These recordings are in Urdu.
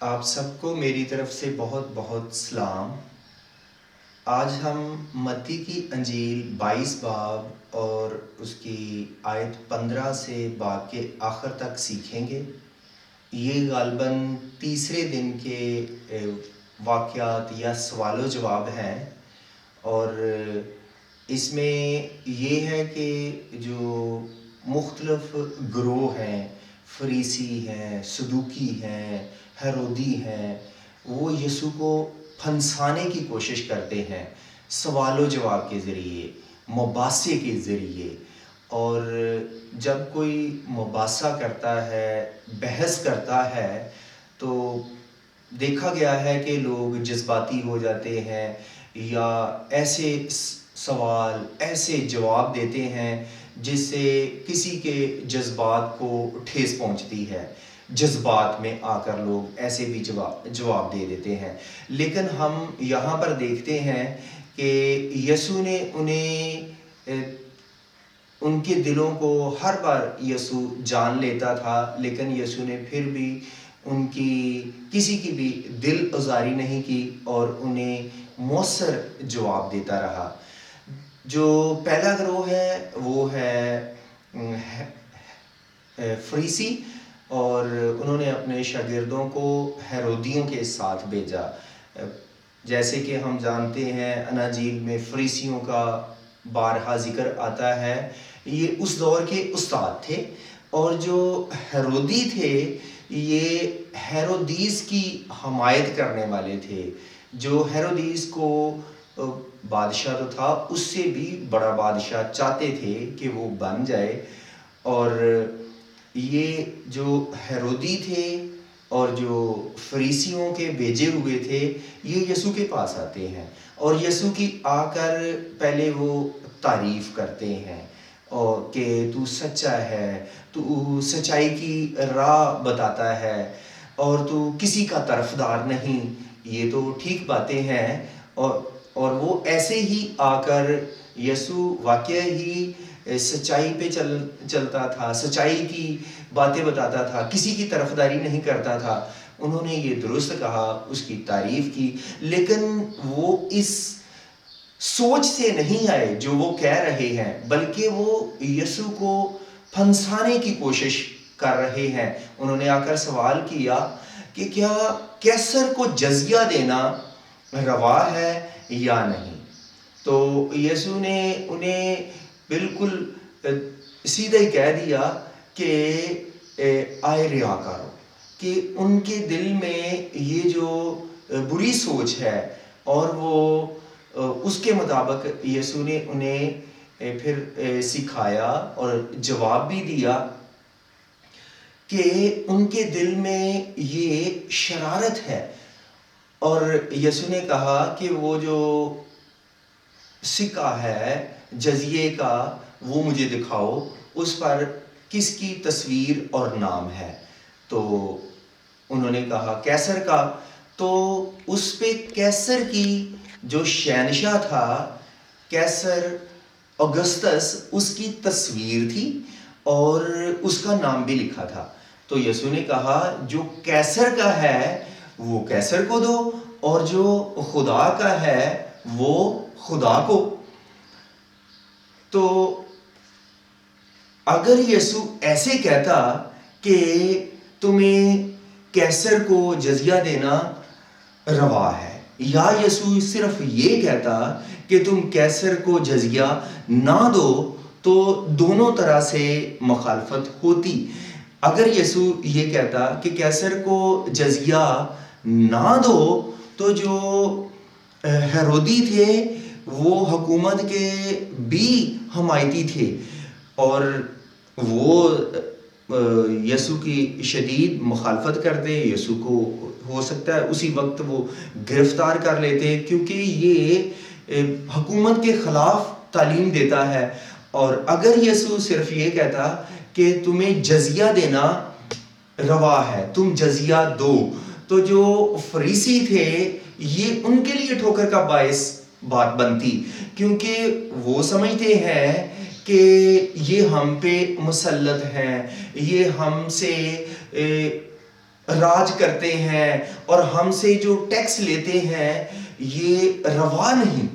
آپ سب کو میری طرف سے بہت بہت سلام۔ آج ہم متی کی انجیل 22 باب اور اس کی آیت 15 سے باب کے آخر تک سیکھیں گے۔ یہ غالباً تیسرے دن کے واقعات یا سوال و جواب ہیں، اور اس میں یہ ہے کہ جو مختلف گروہ ہیں، فریسی ہیں، صدوقی ہیں، ہیرودی ہیں، وہ یسوع کو پھنسانے کی کوشش کرتے ہیں سوال و جواب کے ذریعے، مباحثے کے ذریعے۔ اور جب کوئی مباحثہ کرتا ہے، بحث کرتا ہے، تو دیکھا گیا ہے کہ لوگ جذباتی ہو جاتے ہیں یا ایسے سوال، ایسے جواب دیتے ہیں جس سے کسی کے جذبات کو ٹھیس پہنچتی ہے۔ جذبات میں آ کر لوگ ایسے بھی جواب دے دیتے ہیں۔ لیکن ہم یہاں پر دیکھتے ہیں کہ یسوع نے ان کے دلوں کو ہر بار یسوع جان لیتا تھا، لیکن یسوع نے پھر بھی ان کی کسی کی بھی دل آزاری نہیں کی اور انہیں مؤثر جواب دیتا رہا۔ جو پہلا گروہ ہے وہ ہے فریسی، اور انہوں نے اپنے شاگردوں کو ہیرودیوں کے ساتھ بھیجا۔ جیسے کہ ہم جانتے ہیں اناجیل میں فریسیوں کا بارہا ذکر آتا ہے، یہ اس دور کے استاد تھے، اور جو ہیرودی تھے یہ ہیرودیس کی حمایت کرنے والے تھے۔ جو ہیرودیس کو بادشاہ تو تھا، اس سے بھی بڑا بادشاہ چاہتے تھے کہ وہ بن جائے، اور یہ جو ہیرودی تھے اور جو فریسیوں کے بھیجے ہوئے تھے، یہ یسوع کے پاس آتے ہیں اور یسوع کی آ کر پہلے وہ تعریف کرتے ہیں اور کہ تو سچا ہے، تو سچائی کی راہ بتاتا ہے اور تو کسی کا طرفدار نہیں۔ یہ تو ٹھیک باتیں ہیں، اور وہ ایسے ہی آ کر یسوع واقعہ ہی سچائی پہ چلتا تھا، سچائی کی باتیں بتاتا تھا، کسی کی طرفداری نہیں کرتا تھا۔ انہوں نے یہ درست کہا، اس کی تعریف کی، لیکن وہ اس سوچ سے نہیں آئے جو وہ کہہ رہے ہیں، بلکہ وہ یسوع کو پھنسانے کی کوشش کر رہے ہیں۔ انہوں نے آ کر سوال کیا کہ کیا کیسر کو جزیہ دینا روا ہے یا نہیں؟ تو یسوع نے انہیں بالکل سیدھا ہی کہہ دیا کہ آئے ریاکارو، کہ ان کے دل میں یہ جو بری سوچ ہے، اور وہ اس کے مطابق یسوع نے انہیں پھر سکھایا اور جواب بھی دیا کہ ان کے دل میں یہ شرارت ہے، اور یسوع نے کہا کہ وہ جو سکہ ہے جزیے کا وہ مجھے دکھاؤ، اس پر کس کی تصویر اور نام ہے؟ تو انہوں نے کہا کیسر کا۔ تو اس پہ کیسر کی جو شہنشاہ تھا، کیسر اگستس، اس کی تصویر تھی اور اس کا نام بھی لکھا تھا۔ تو یسوع نے کہا جو کیسر کا ہے وہ کیسر کو دو، اور جو خدا کا ہے وہ خدا کو۔ تو اگر یسوع ایسے کہتا کہ تمہیں کیسر کو جزیہ دینا روا ہے، یا یسوع صرف یہ کہتا کہ تم کیسر کو جزیہ نہ دو، تو دونوں طرح سے مخالفت ہوتی۔ اگر یسوع یہ کہتا کہ کیسر کو جزیہ نہ دو، تو جو ہیرودی تھے وہ حکومت کے بھی حمایتی تھے، اور وہ یسوع کی شدید مخالفت کرتے۔ یسوع کو ہو سکتا ہے اسی وقت وہ گرفتار کر لیتے، کیونکہ یہ حکومت کے خلاف تعلیم دیتا ہے۔ اور اگر یسوع صرف یہ کہتا کہ تمہیں جزیہ دینا روا ہے، تم جزیہ دو، تو جو فریسی تھے یہ ان کے لیے ٹھوکر کا باعث بات بنتی، کیونکہ وہ سمجھتے ہیں کہ یہ ہم پہ مسلط ہیں، یہ ہم سے راج کرتے ہیں اور ہم سے جو ٹیکس لیتے ہیں یہ روا نہیں.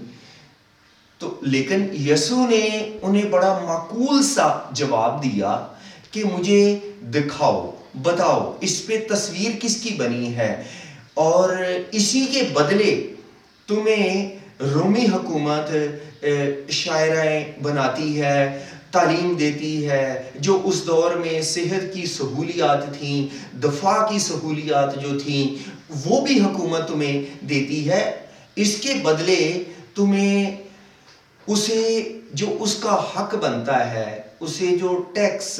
تو لیکن یسوع نے انہیں بڑا معقول سا جواب دیا کہ مجھے دکھاؤ، بتاؤ اس پہ تصویر کس کی بنی ہے، اور اسی کے بدلے تمہیں رومی حکومت شاعرائیں بناتی ہے، تعلیم دیتی ہے، جو اس دور میں صحت کی سہولیات تھیں، دفاع کی سہولیات جو تھیں وہ بھی حکومت تمہیں دیتی ہے. اس کے بدلے تمہیں اسے جو اس کا حق بنتا ہے، اسے جو ٹیکس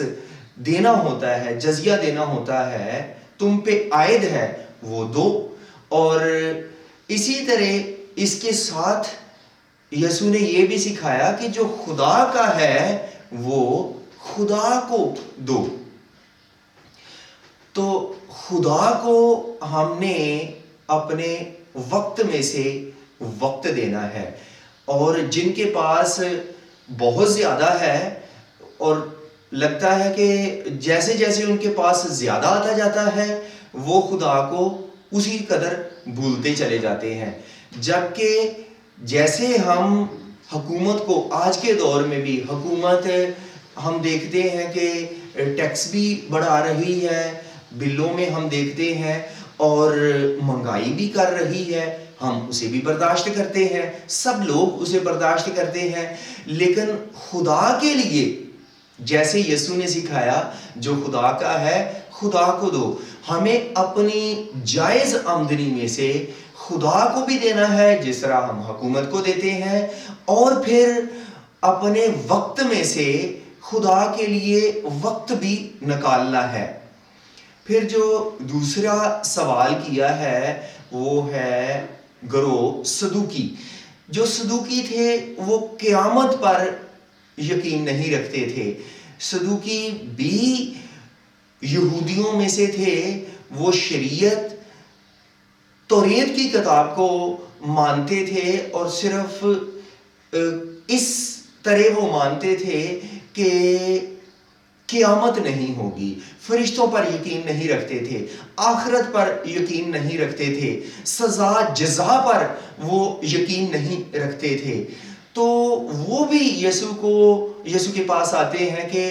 دینا ہوتا ہے، جزیہ دینا ہوتا ہے، تم پہ عائد ہے وہ دو. اور اسی طرح اس کے ساتھ یسوع نے یہ بھی سکھایا کہ جو خدا کا ہے وہ خدا کو دو. تو خدا کو ہم نے اپنے وقت میں سے وقت دینا ہے، اور جن کے پاس بہت زیادہ ہے اور لگتا ہے کہ جیسے جیسے ان کے پاس زیادہ آتا جاتا ہے وہ خدا کو اسی قدر بھولتے چلے جاتے ہیں. جبکہ جیسے ہم حکومت کو آج کے دور میں بھی حکومت ہم دیکھتے ہیں کہ ٹیکس بھی بڑھا رہی ہے، بلوں میں ہم دیکھتے ہیں، اور مہنگائی بھی کر رہی ہے، ہم اسے بھی برداشت کرتے ہیں، سب لوگ اسے برداشت کرتے ہیں. لیکن خدا کے لیے جیسے یسوع نے سکھایا جو خدا کا ہے خدا کو دو. ہمیں اپنی جائز آمدنی میں سے خدا کو بھی دینا ہے جس طرح ہم حکومت کو دیتے ہیں، اور پھر اپنے وقت میں سے خدا کے لیے وقت بھی نکالنا ہے. پھر جو دوسرا سوال کیا ہے وہ ہے گروہ صدوقی. جو صدوقی تھے وہ قیامت پر یقین نہیں رکھتے تھے. صدوقی بھی یہودیوں میں سے تھے، وہ شریعت توریت کی کتاب کو مانتے تھے، اور صرف اس طرح وہ مانتے تھے کہ قیامت نہیں ہوگی، فرشتوں پر یقین نہیں رکھتے تھے، آخرت پر یقین نہیں رکھتے تھے، سزا جزا پر وہ یقین نہیں رکھتے تھے. تو وہ بھی یسوع کے پاس آتے ہیں کہ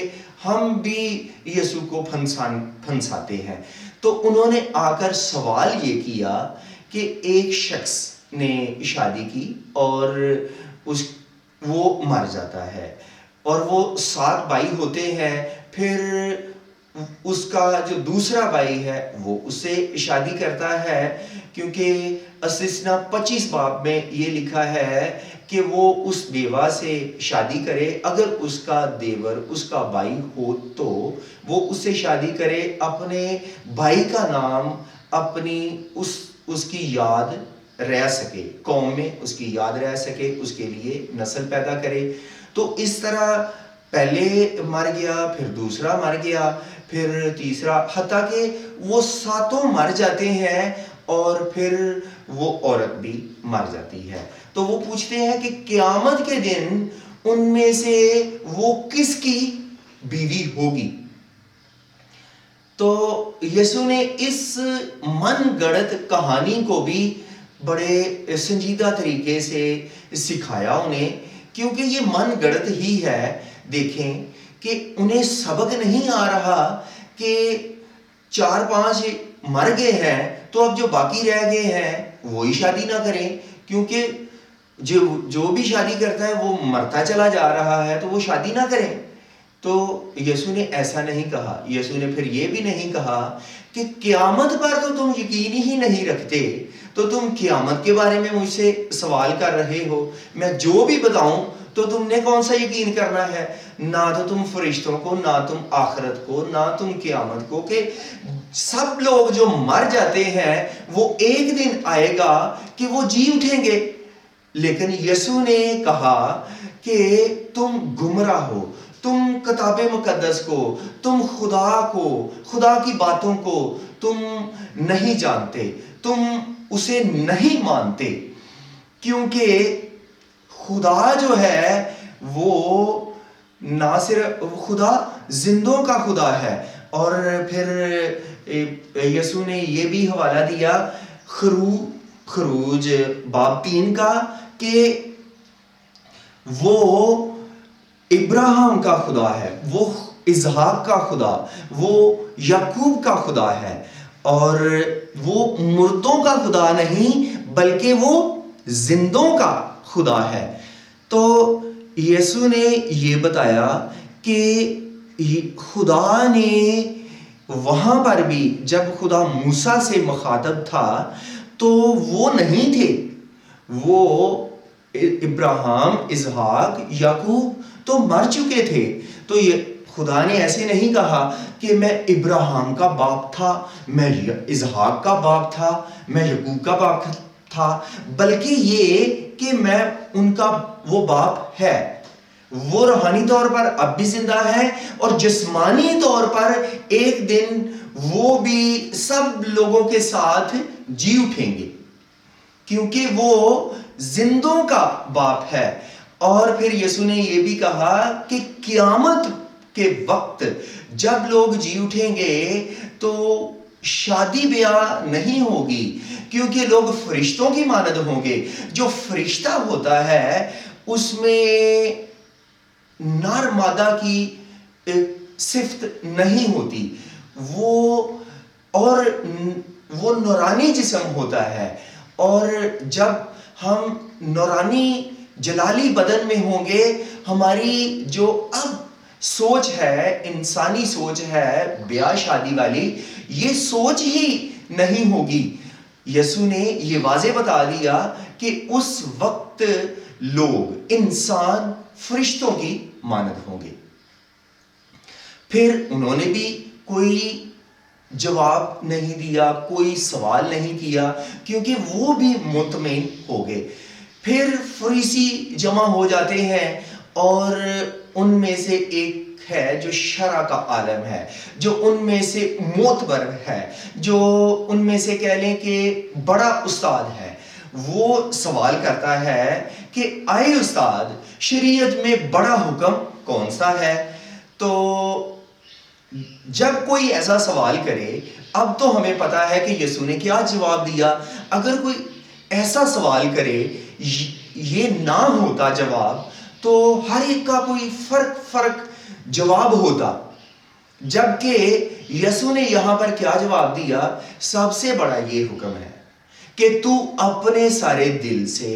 ہم بھی یسوع کو پھنساتے ہیں. تو انہوں نے آ کر سوال یہ کیا کہ ایک شخص نے شادی کی اور وہ مر جاتا ہے، اور وہ 7 بھائی ہوتے ہیں. پھر اس کا جو دوسرا بھائی ہے وہ اس سے شادی کرتا ہے، کیونکہ استثنا 25 باب میں یہ لکھا ہے کہ وہ اس بیوہ سے شادی کرے، اگر اس کا دیور اس کا بھائی ہو تو وہ اس سے شادی کرے، اپنے بھائی کا نام اپنی اس کی یاد رہ سکے، قوم میں اس کی یاد رہ سکے، اس کے لیے نسل پیدا کرے. تو اس طرح پہلے مر گیا، پھر دوسرا مر گیا، پھر تیسرا، حتیٰ کہ وہ 7 مر جاتے ہیں، اور پھر وہ عورت بھی مر جاتی ہے. تو وہ پوچھتے ہیں کہ قیامت کے دن ان میں سے وہ کس کی بیوی ہوگی. تو یسوع نے اس من گڑت کہانی کو بھی بڑے سنجیدہ طریقے سے سکھایا انہیں، کیونکہ یہ من گڑت ہی ہے. دیکھیں کہ انہیں سبق نہیں آ رہا کہ 4-5 مر گئے ہیں تو اب جو باقی رہ گئے ہیں وہی شادی نہ کریں، کیونکہ جو بھی شادی کرتا ہے وہ مرتا چلا جا رہا ہے، تو وہ شادی نہ کریں. تو یسوع نے ایسا نہیں کہا. یسوع نے پھر یہ بھی نہیں کہا کہ قیامت پر تو تم یقین ہی نہیں رکھتے، تو تم قیامت کے بارے میں مجھ سے سوال کر رہے ہو، میں جو بھی بتاؤں تو تم نے کون سا یقین کرنا ہے؟ نہ تو تم فرشتوں کو، نہ تم آخرت کو، نہ تم قیامت کو، کہ سب لوگ جو مر جاتے ہیں وہ ایک دن آئے گا کہ وہ جی اٹھیں گے. لیکن یسوع نے کہا کہ تم گمراہ ہو، تم کتاب مقدس کو، تم خدا کو، خدا کی باتوں کو تم نہیں جانتے، تم اسے نہیں مانتے، کیونکہ خدا جو ہے وہ نہ صرف خدا زندوں کا خدا ہے. اور پھر یسوع نے یہ بھی حوالہ دیا خروج باب 3 کا کہ وہ ابراہیم کا خدا ہے، وہ اسحاق کا خدا، وہ یعقوب کا خدا ہے، اور وہ مردوں کا خدا نہیں بلکہ وہ زندوں کا خدا ہے۔ تو یسوع نے یہ بتایا کہ خدا نے وہاں پر بھی جب خدا موسیٰ سے مخاطب تھا تو وہ نہیں تھے، وہ ابراہیم، اسحاق، یعقوب تو مر چکے تھے۔ تو یہ خدا نے ایسے نہیں کہا کہ میں ابراہیم کا باپ تھا، میں اسحاق کا باپ تھا، میں یعقوب کا باپ تھا، بلکہ یہ کہ میں ان کا وہ باپ ہے۔ وہ روحانی طور پر اب بھی زندہ ہے اور جسمانی طور پر ایک دن وہ بھی سب لوگوں کے ساتھ جی اٹھیں گے، کیونکہ وہ زندوں کا باپ ہے۔ اور پھر یسوع نے یہ بھی کہا کہ قیامت کے وقت جب لوگ جی اٹھیں گے تو شادی بیاہ نہیں ہوگی، کیونکہ لوگ فرشتوں کی مانند ہوں گے۔ جو فرشتہ ہوتا ہے اس میں نر مادہ کی صفت نہیں ہوتی، وہ نورانی جسم ہوتا ہے، اور جب ہم نورانی جلالی بدن میں ہوں گے، ہماری جو اب سوچ ہے، انسانی سوچ ہے بیاہ شادی والی، یہ سوچ ہی نہیں ہوگی۔ یسوع نے یہ واضح بتا دیا کہ اس وقت لوگ، انسان فرشتوں کی مانند ہوں گے۔ پھر انہوں نے بھی کوئی جواب نہیں دیا، کوئی سوال نہیں کیا، کیونکہ وہ بھی مطمئن ہو گئے۔ پھر فریسی جمع ہو جاتے ہیں، اور ان میں سے ایک ہے جو شرع کا عالم ہے، جو ان میں سے معتبر ہے، جو ان میں سے کہہ لیں کہ بڑا استاد ہے۔ وہ سوال کرتا ہے کہ آئے استاد، شریعت میں بڑا حکم کون سا ہے؟ تو جب کوئی ایسا سوال کرے، اب تو ہمیں پتا ہے کہ یسوع نے کیا جواب دیا۔ اگر کوئی ایسا سوال کرے، یہ نہ ہوتا جواب، تو ہر ایک کا کوئی فرق جواب ہوتا، جبکہ یسوع نے یہاں پر کیا جواب دیا؟ سب سے بڑا یہ حکم ہے کہ تو اپنے سارے دل سے،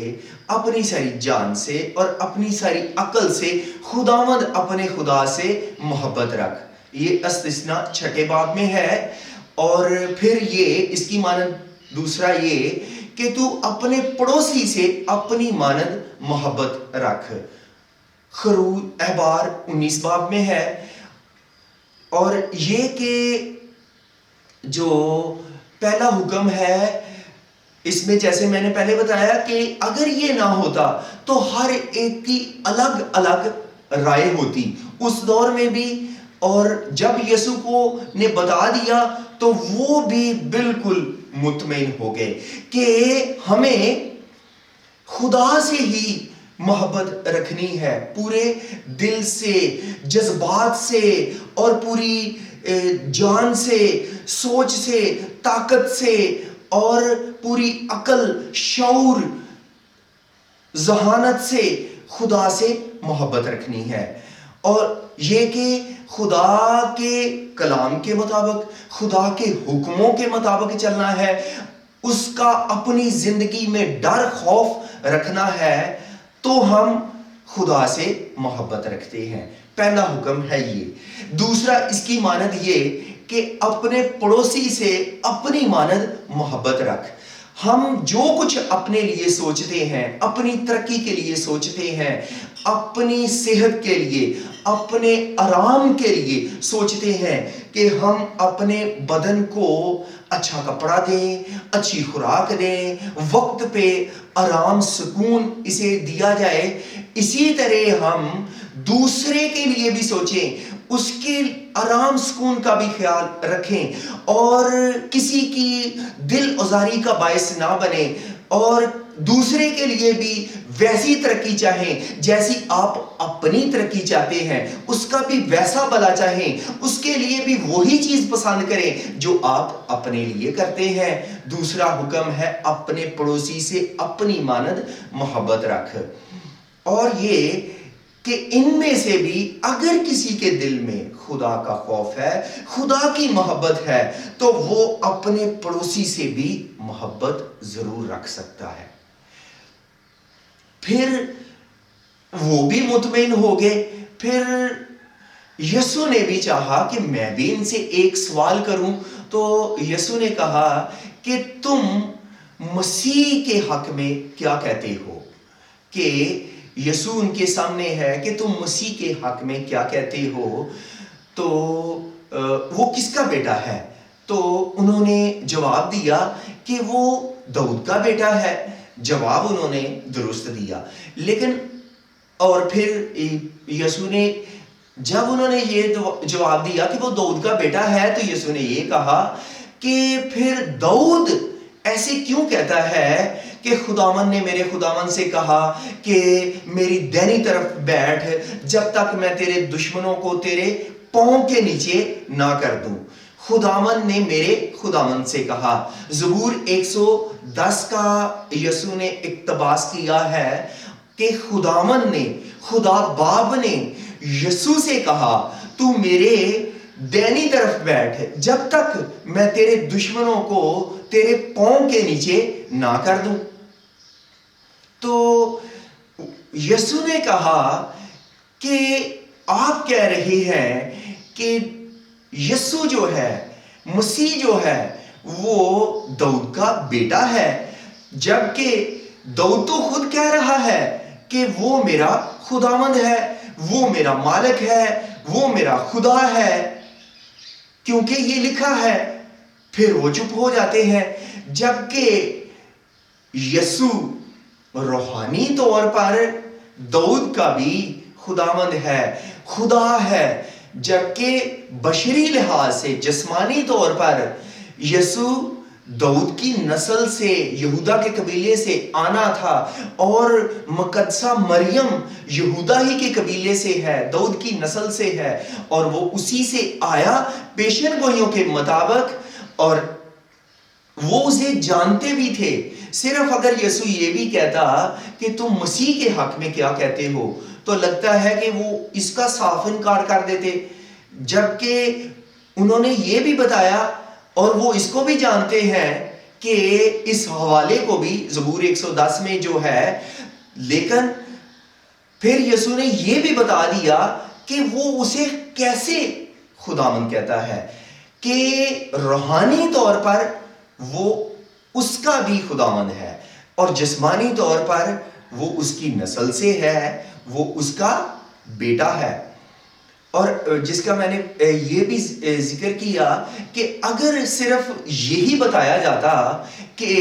اپنی ساری جان سے اور اپنی ساری عقل سے خداوند اپنے خدا سے محبت رکھ۔ یہ استثناء 6 باب میں ہے۔ اور پھر یہ اس کی مانند دوسرا یہ کہ تو اپنے پڑوسی سے اپنی مانند محبت رکھ، احبار 19 باب میں ہے۔ اور یہ کہ جو پہلا حکم ہے، اس میں جیسے میں نے پہلے بتایا کہ اگر یہ نہ ہوتا تو ہر ایک کی الگ الگ رائے ہوتی اس دور میں بھی، اور جب یسوع کو نے بتا دیا تو وہ بھی بالکل مطمئن ہو گئے کہ ہمیں خدا سے ہی محبت رکھنی ہے، پورے دل سے، جذبات سے اور پوری جان سے، سوچ سے، طاقت سے اور پوری عقل، شعور، ذہانت سے خدا سے محبت رکھنی ہے۔ اور یہ کہ خدا کے کلام کے مطابق، خدا کے حکموں کے مطابق چلنا ہے، اس کا اپنی زندگی میں ڈر خوف رکھنا ہے، تو ہم خدا سے محبت رکھتے ہیں۔ پہلا حکم ہے یہ۔ دوسرا اس کی مانند یہ کہ اپنے پڑوسی سے اپنی مانند محبت رکھ۔ ہم جو کچھ اپنے لیے سوچتے ہیں، اپنی ترقی کے لیے سوچتے ہیں، اپنی صحت کے لیے، اپنے آرام کے لیے سوچتے ہیں کہ ہم اپنے بدن کو اچھا کپڑا دیں، اچھی خوراک دیں، وقت پہ آرام سکون اسے دیا جائے، اسی طرح ہم دوسرے کے لیے بھی سوچیں، اس کے آرام سکون کا بھی خیال رکھیں، اور کسی کی دل آزاری کا باعث نہ بنے، اور دوسرے کے لیے بھی ویسی ترقی چاہیں جیسی آپ اپنی ترقی چاہتے ہیں، اس کا بھی ویسا بھلا چاہیں، اس کے لیے بھی وہی چیز پسند کریں جو آپ اپنے لیے کرتے ہیں۔ دوسرا حکم ہے اپنے پڑوسی سے اپنی مانند محبت رکھ، اور یہ کہ ان میں سے بھی اگر کسی کے دل میں خدا کا خوف ہے، خدا کی محبت ہے، تو وہ اپنے پڑوسی سے بھی محبت ضرور رکھ سکتا ہے۔ پھر وہ بھی مطمئن ہو گئے۔ پھر یسوع نے بھی چاہا کہ میں بھی ان سے ایک سوال کروں، تو یسوع نے کہا کہ تم مسیح کے حق میں کیا کہتے ہو؟ کہ یسوع ان کے سامنے ہے کہ تم مسیح کے حق میں کیا کہتے ہو، تو وہ کس کا بیٹا ہے؟ تو انہوں نے جواب دیا کہ وہ داؤد کا بیٹا ہے۔ جواب انہوں نے درست دیا، لیکن اور پھر یسوع نے جب انہوں نے یہ جواب دیا کہ وہ داؤد کا بیٹا ہے، تو یسوع نے یہ کہا کہ پھر داؤد ایسے کیوں کہتا ہے کہ خداوند نے میرے خداوند سے کہا کہ میری دائنی طرف بیٹھ جب تک میں تیرے دشمنوں کو تیرے پاؤں کے نیچے نہ کر دوں۔ خداوند نے میرے خداوند سے کہا۔ زبور 110 کا یسوع نے اقتباس کیا ہے کہ خداوند نے، خدا باپ نے یسوع سے کہا تو میرے دائنی طرف بیٹھ جب تک میں تیرے دشمنوں کو تیرے پاؤں کے نیچے نہ کر دوں۔ تو یسوع نے کہا کہ آپ کہہ رہے ہیں کہ یسوع جو ہے، مسیح جو ہے، وہ داؤد کا بیٹا ہے، جبکہ داؤد تو خود کہہ رہا ہے کہ وہ میرا خداوند ہے، وہ میرا مالک ہے، وہ میرا خدا ہے، کیونکہ یہ لکھا ہے۔ پھر وہ چپ ہو جاتے ہیں، جبکہ یسوع روحانی طور پر داؤد کا بھی خداوند ہے، خدا ہے، جبکہ بشری لحاظ سے، جسمانی طور پر یسوع داؤد کی نسل سے، یہودا کے قبیلے سے آنا تھا، اور مقدسہ مریم یہودا ہی کے قبیلے سے ہے، داؤد کی نسل سے ہے، اور وہ اسی سے آیا پیشن گوئیوں کے مطابق، اور وہ اسے جانتے بھی تھے۔ صرف اگر یسوع یہ بھی کہتا کہ تم مسیح کے حق میں کیا کہتے ہو، تو لگتا ہے کہ وہ اس کا صاف انکار کر دیتے، جبکہ انہوں نے یہ بھی بتایا، اور وہ اس کو بھی جانتے ہیں کہ اس حوالے کو بھی زبور 110 میں جو ہے، لیکن پھر یسوع نے یہ بھی بتا دیا کہ وہ اسے کیسے خداوند کہتا ہے، کہ روحانی طور پر وہ اس کا بھی خداوند ہے، اور جسمانی طور پر وہ اس کی نسل سے ہے، وہ اس کا بیٹا ہے۔ اور جس کا میں نے یہ بھی ذکر کیا کہ اگر صرف یہی بتایا جاتا کہ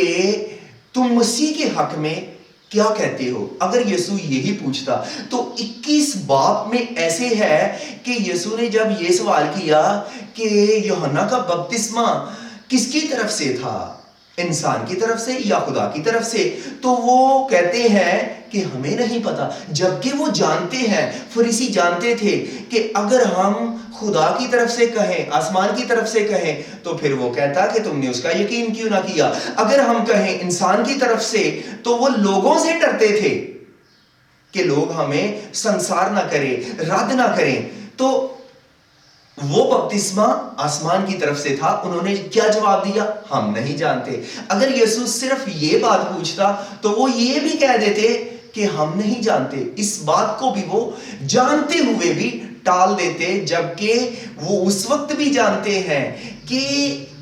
تم مسیح کے حق میں کیا کہتے ہو، اگر یسوع یہی پوچھتا، تو 21 باب میں ایسے ہے کہ یسوع نے جب یہ سوال کیا کہ یوحنا کا بپتسمہ کس کی طرف سے تھا، انسان کی طرف سے یا خدا کی طرف سے، تو وہ کہتے ہیں کہ ہمیں نہیں پتا، جبکہ وہ جانتے ہیں، فریسی جانتے تھے کہ اگر ہم خدا کی طرف سے کہیں، آسمان کی طرف سے کہیں، تو پھر وہ کہتا کہ تم نے اس کا یقین کیوں نہ کیا، اگر ہم کہیں انسان کی طرف سے، تو وہ لوگوں سے ڈرتے تھے کہ لوگ ہمیں سنسار نہ کریں، رد نہ کریں، تو وہ بپتسمہ آسمان کی طرف سے تھا۔ انہوں نے کیا جواب دیا؟ ہم نہیں جانتے۔ اگر یسوع صرف یہ بات پوچھتا تو وہ یہ بھی کہہ دیتے کہ ہم نہیں جانتے، اس بات کو بھی وہ جانتے ہوئے بھی ٹال دیتے، جبکہ وہ اس وقت بھی جانتے ہیں کہ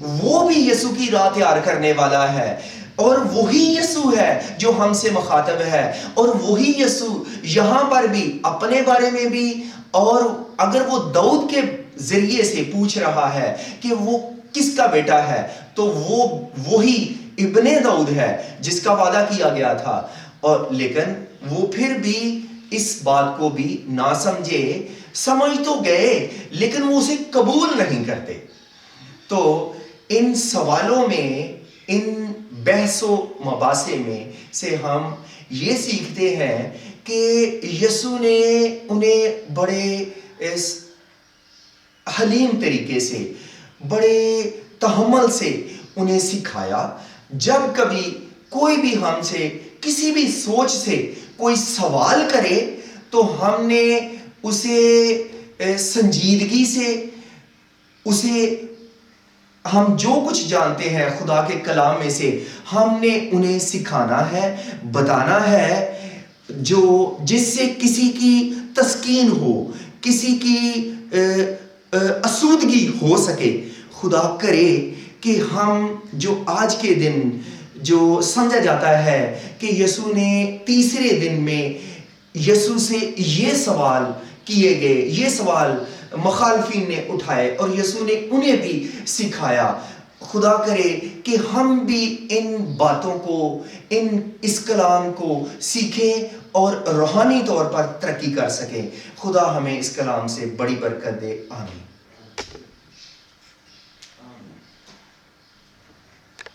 وہ بھی یسوع کی راہ تیار کرنے والا ہے، اور وہی یسوع ہے جو ہم سے مخاطب ہے، اور وہی یسوع یہاں پر بھی اپنے بارے میں بھی، اور اگر وہ داؤد کے ذریعے سے پوچھ رہا ہے کہ وہ کس کا بیٹا ہے، تو وہ وہی ابن داؤد ہے جس کا وعدہ کیا گیا تھا، اور لیکن وہ پھر بھی اس بات کو بھی نہ سمجھے، سمجھ تو گئے لیکن وہ اسے قبول نہیں کرتے۔ تو ان سوالوں میں، ان بحث و مباحثے میں سے ہم یہ سیکھتے ہیں کہ یسوع نے انہیں بڑے حلیم طریقے سے، بڑے تحمل سے انہیں سکھایا۔ جب کبھی کوئی بھی ہم سے کسی بھی سوچ سے کوئی سوال کرے تو ہم نے اسے سنجیدگی سے، اسے ہم جو کچھ جانتے ہیں خدا کے کلام میں سے ہم نے انہیں سکھانا ہے، بتانا ہے، جس سے کسی کی تسکین ہو، کسی کی اسودگی ہو سکے۔ خدا کرے کہ ہم جو آج کے دن جو سمجھا جاتا ہے کہ یسوع نے تیسرے دن میں یسوع سے یہ سوال کیے گئے، یہ سوال مخالفین نے اٹھائے اور یسوع نے انہیں بھی سکھایا۔ خدا کرے کہ ہم بھی ان باتوں کو، اس کلام کو سیکھیں اور روحانی طور پر ترقی کر سکیں۔ خدا ہمیں اس کلام سے بڑی برکت دے، آمین۔